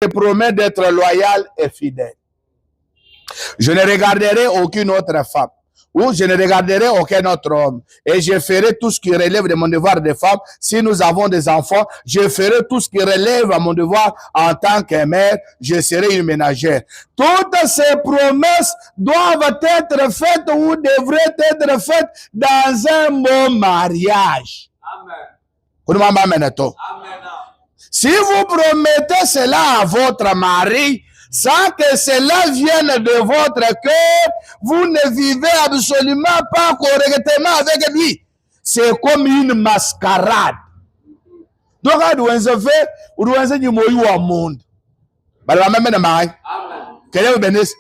te promets d'être loyal et fidèle. Je ne regarderai aucune autre femme, ou je ne regarderai aucun autre homme. Et je ferai tout ce qui relève de mon devoir de femme. Si nous avons des enfants, je ferai tout ce qui relève à mon devoir en tant que mère. Je serai une ménagère. Toutes ces promesses doivent être faites ou devraient être faites dans un bon mariage. Amen. Si vous promettez cela à votre mari, sans que cela vienne de votre cœur, vous ne vivez absolument pas correctement avec lui. C'est comme une mascarade. Donc, que Dieu vous bénisse.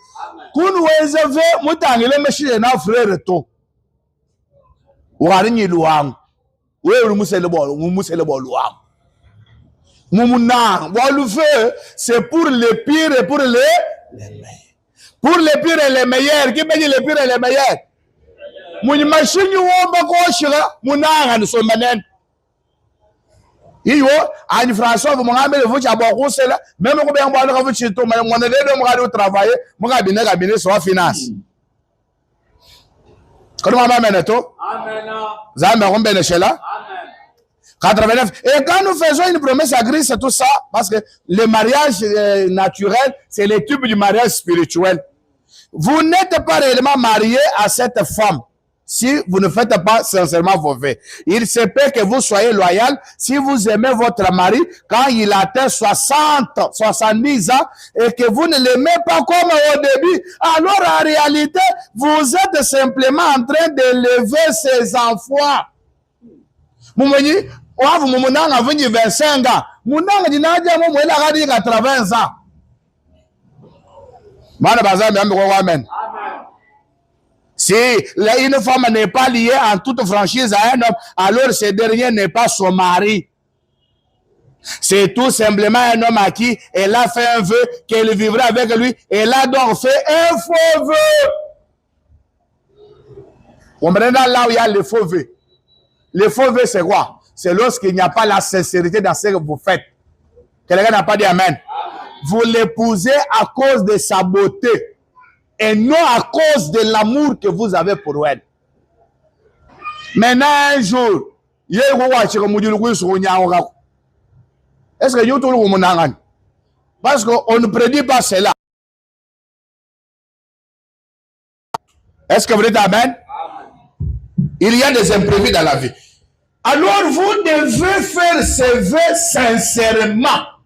C'est pour les pires et pour les meilleurs. Pour les pires et les meilleurs. Qui peut dire les pires et les meilleurs? François, vous m'avez dit même vous travailler, finance. Amen. 89. Et quand nous faisons une promesse à Christ, c'est tout ça, parce que le mariage naturel, c'est le type du mariage spirituel. Vous n'êtes pas réellement marié à cette femme si vous ne faites pas sincèrement vos vœux. Il se peut que vous soyez loyal si vous aimez votre mari quand il atteint 60, 70 ans et que vous ne l'aimez pas comme au début. Alors en réalité, vous êtes simplement en train d'élever ses enfants. Vous voyez? Vous avez 25 ans. Vous avez 80 ans. Amen. Si une femme n'est pas liée en toute franchise à un homme, alors ce dernier n'est pas son mari. C'est tout simplement un homme à qui elle a fait un vœu qu'elle vivra avec lui. Elle a donc fait un faux vœu. Vous comprenez là où il y a le faux vœu. Le faux vœu, c'est quoi? C'est lorsqu'il n'y a pas la sincérité dans ce que vous faites. Quelqu'un n'a pas dit amen. Vous l'épousez à cause de sa beauté et non à cause de l'amour que vous avez pour elle. Maintenant, un jour, est-ce que parce qu'on ne prédit pas cela. Est-ce que vous dites amen? Il y a des imprévus dans la vie. Alors vous devez faire ces vœux sincèrement.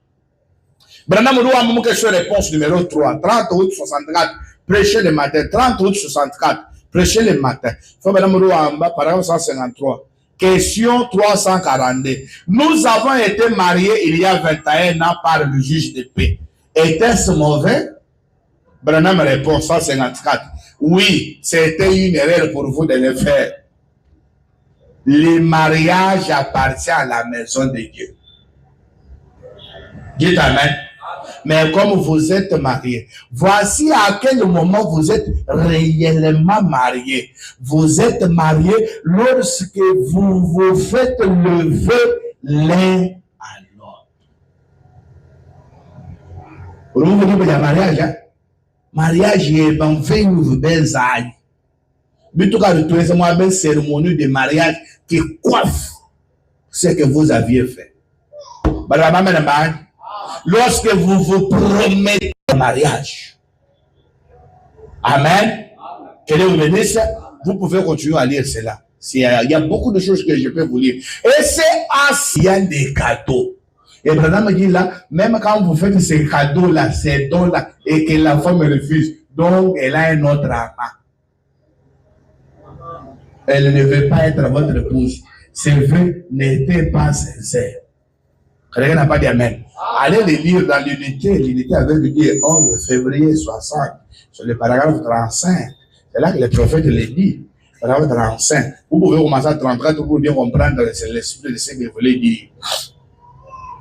Branham Rouamou, question réponse numéro 3, 30 août 64, prêcher le matin, 30 août 64, prêcher le matin. Branham Rouamba, paragraphe 153, question 342. Nous avons été mariés il y a 21 ans par le juge de paix. Était-ce mauvais? Branham répond 154. Oui, c'était une erreur pour vous de le faire. Le mariage appartient à la maison de Dieu. Dites amen. Mais comme vous êtes mariés, voici à quel moment vous êtes réellement mariés. Vous êtes mariés lorsque vous vous faites le vœu l'un à l'autre. Pour vous dire le mariage, hein? Mariage est bon fait nous benzaï. Mais tout cas, vous avez une cérémonie de mariage qui coiffe ce que vous aviez fait. Lorsque vous vous promettez un mariage, amen, que Dieu vous bénisse, vous pouvez continuer à lire cela. Il y a beaucoup de choses que je peux vous lire. Et c'est assez des cadeaux. Et Branham me dit là, même quand vous faites ces cadeaux-là, ces dons-là, et que la femme refuse, donc elle a un autre amant. Elle ne veut pas être votre épouse. Ses vœux n'étaient pas sincères. Quelqu'un n'a pas dit amen. Allez les lire dans l'unité avait dit 11 février 60, sur le paragraphe 35. C'est là que le prophète le dit. Paragraphe 35. Vous pouvez commencer à 34 pour bien comprendre l'esprit de ce qu'il voulait dire.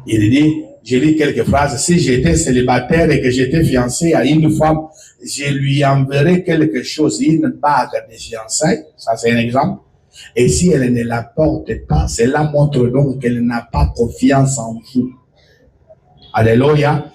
Il dit, j'ai lu quelques phrases. Si j'étais célibataire et que j'étais fiancé à une femme, je lui enverrai quelque chose, une bague de fiançailles. Ça, c'est un exemple. Et si elle ne la porte pas, cela montre donc qu'elle n'a pas confiance en vous. Alléluia.